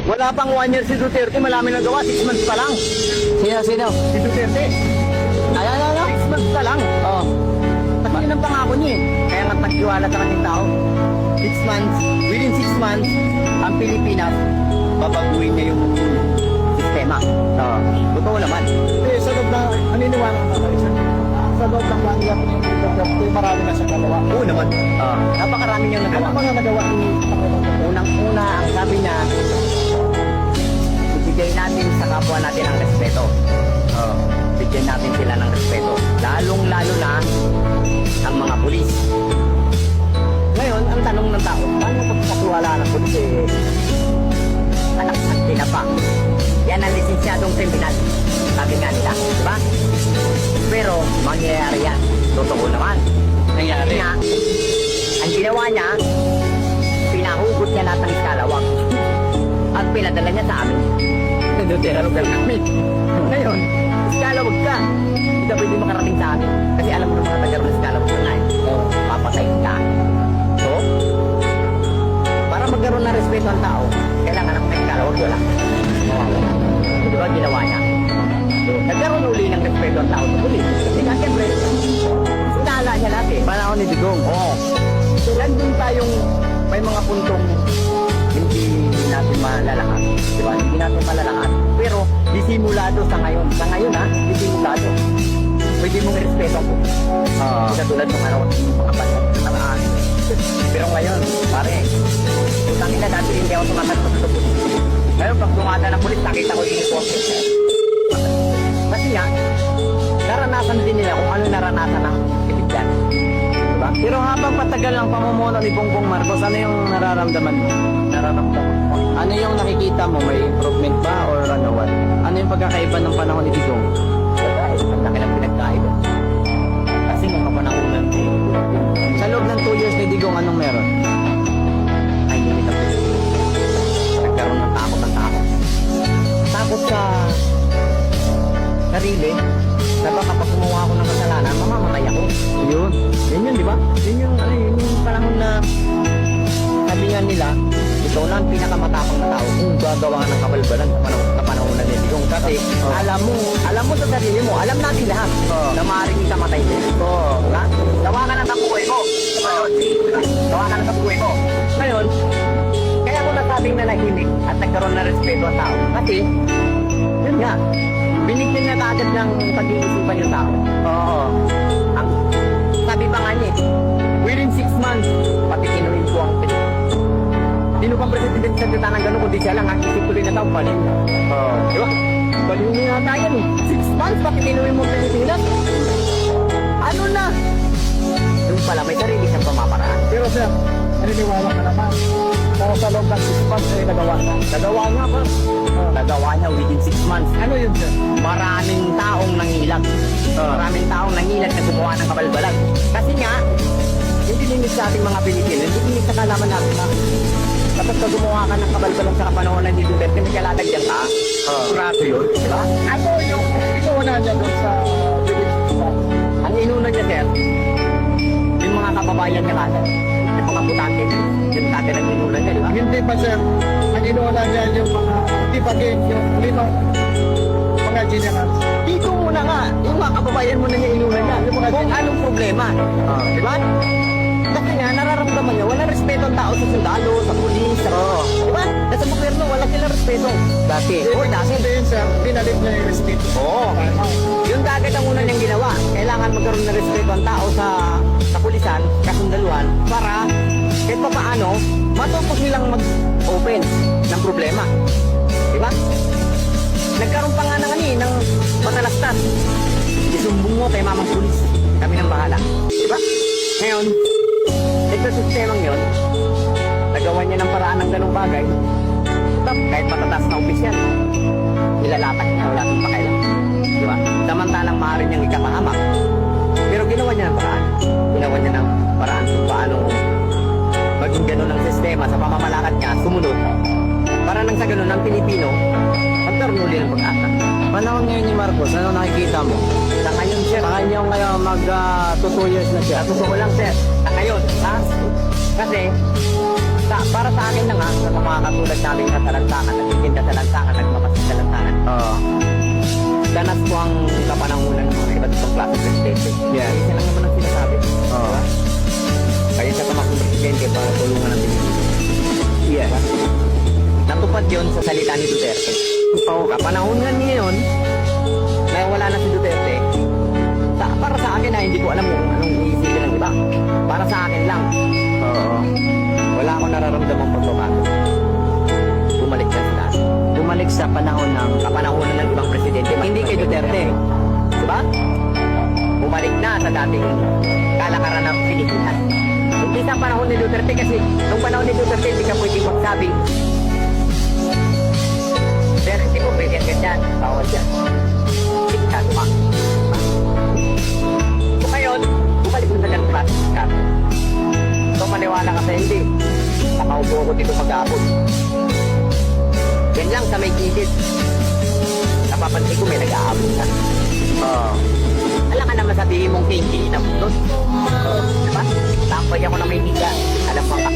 Wala pang 1 year si Duterte, malami na gawa, 6 months pa lang. Sino? Si Duterte, Ano? 6 months pa lang. Oh. Kasi yun ang pangako niya eh. Kaya nga nagtiwala sa kanyang tao. 6 months, within 6 months, ang Pilipinas, babaguhin niya yung sistema. Totoo naman. Eh, sa loob na, naniniwala ka ba isa? Sa loob ng 1 year ng Duterte, marami na siya nagawa. Oo naman. Napakarami niyang Ano nagawa. mga nagawa ni Pangulong Duterte? Unang-una, ang sabi niya, ibigay natin sa kapwa natin ang respeto. Bigyan natin sila ng respeto. Lalong-lalo na ang mga pulis. Ngayon, ang tanong ng tao, paano pagkakatiwala ng pulis anak at tinapa? Yan ang lisensyadong kriminal. Sabi nga nila, di ba? Pero, mangyayari yan. Totoo naman. Nangyari. Nga, ang ginawa niya, pinahugot niya lahat ng iskalawag at pinadala niya sa amin. Duterte lugar namin. Ngayon, iskalawag ka. Hindi ka pwede makarating sa amin. Kasi alam mo ng mga taga ng iskalawag na ngayon. Papatayin ka. So, para magkaroon ng respeto ang tao, kailangan ng may iskalawag wala. Di ba ginawa niya? So, nagkaroon uli ng respeto ang tao sa pulis. Kasi nga, siyempre, sinala niya lahat eh. Panahon ni Digong. Oo. So, nandun tayong may mga puntong hindi natin malalahat. Di ba? Hindi natin malalahat. Pero, disimulado sa ngayon. Sa ngayon ha, disimulado. Pwede mong respeto po. Katulad ng ano, mga panahon. Pero ngayon, pare, utang ina dati hindi ako tumatanong sa pulis. Ngayon, pag dumada ng pulis, nakita ko yung uniform. Kasi nga, naranasan din nila kung ano naranasan ng kaibigan. Diba? Pero habang patagal ang pamumuno ni Bongbong Marcos, ano yung nararamdaman mo? Ano yung nakikita mo? May improvement ba or ano what? Ano yung pagkakaiba ng panahon ni Digong? Ang laki ng pinagkaiba. Kasi nung kapanahonan Sa loob ng 2 years ni Digong, anong meron? ay hindi na nagkaroon ng takot ang tao. Takot sa sarili na baka pag gumawa ako ng kasalanan, mamamatay ako. Yun. Yun, di ba? Yun yung panahon na sabi nga nila, ikaw lang ang pinakamatapang na tao kung gagawa ng kabalbalan sa panahon na Digong. Kasi alam mo sa sarili mo, alam natin lahat na maaaring ikamatay din. Diba? Gawa ka ng kabuhay mo. Gawa ka ng kabuhay mo. Ngayon, kaya ko nasabing nanahimik at nagkaroon na respeto ang tao. Kasi, yun nga, binigyan niya kaagad ng pag-iisipan yung tao. Ang sabi pa nga niya, within 6 months, pati kinuhin ko ang Pilipinas. Sino pang presidente sa dita ng gano'n, kundi siya lang, ang isip tuloy na tao, baliw. Diba? Baliw nga tayo, 6 months, pati kinuhin mo ang Pilipinas. Ano na? Yung pala, may sarili siyang pamamaraan. Pero sir, naniniwala ka naman. Pero sa loob ng 6 months ay nagawa na. Nagawa nga ba? Nagawa niya within 6 months. Ano yun sir? Maraming taong nangilag. Maraming taong nangilag na gumawa ng kabalbalag. Kasi nga, hindi limit sa ating mga Pilipino, hindi limit sa kalaman natin na kapag ka gumawa ka ng kabalbalag sa kapanahonan ni Duterte, may kalatagyan ka. Sigurado yun, di ba? Ano yung inuuna niya doon sa Pilipinas? Ang inuna niya, sir, yung mga kababayan niya kasi, yung mga butante, yung dati ng inuna niya, di ba? Hindi pa sir, ang inuuna niya yung mga tipagin, yung limang mga generals. Dito muna nga, yung mga kababayan mo na niya inuna niya, kung anong problema. Di ba? Kasi nga, nararamdaman niya, walang respeto ang tao sa sundalo, sa pulis, sa... Di ba? Nasa gobyerno, wala silang respeto. Dati. Or dati. Sabihin sir, pinalik niya yung respeto. Oo. Yung kagad ang una niyang ginawa, kailangan magkaroon ng respeto ang tao sa pulisan, kasundaluhan, para kahit pa paano, matutok nilang mag-open ng problema. Di ba? Nagkaroon pa nga ng matalastas. Isumbong mo kay mamang pulis. Kami nang bahala. Di ba? Ngayon, ito sistemang yun, nagawa niya ng paraan ng ganong bagay. Kahit matataas na opisyal, nilalatak niya, wala itong pakailan. Di ba? Samantalang maaari niyang ikapahamak. Pero ginawa niya ng paraan. Ginawa niya ng paraan kung paano maging ganun ang sistema sa pamamalakad niya, sumunod. Para nang sa ganun, ang Pilipino, magkaroon uli ng pag-asa. Panahon ngayon ni Marcos, ano nakikita mo? Sa ngayon, sir. Sa kanya ngayon mag 2 years na siya. Totoo lang, sir. Sa ngayon, ha? Kasi, para sa akin na nga, sa mga katulad naming katalagtakan, lansangan, nagmamasid sa lansangan. Oo. Danas po ang kapanahunan ng mga iba't ibang klase presidente. Yeah. Isa lang naman ang sinasabi. Oo. Kaya sa tumakbong presidente para tulungan ang Pilipinas. Yes. Natupad yun sa salita ni Duterte. Oo, kapanahunan niya yun, na wala na si Duterte, para sa akin na hindi ko alam kung anong iisipin ng iba. Para sa akin lang, Oo. wala akong nararamdamang pagbabago. Bumalik na sila. Bumalik sa panahon ng Kapanahunan ng ibang presidente, hindi kay Duterte. Diba? Bumalik na sa dating kalakaran ng Pilipinas. Hindi sa panahon ni Duterte kasi nung panahon ni Duterte hindi ka pwedeng magsabi. Pero hindi ko pwede ganyan. Bawal dyan. Diktado ka. So ngayon, bumalik mo sa ganun klaseng diktado. So maniwala ka sa hindi. Nakaupo ako dito mag-aabot. Yan lang sa may gilid. Napapansin ko may nag-aabot na. Oo. Alam ka naman sabihin mong kinky na doon. Diba? Tambay ako na may higa. Alam mo ka.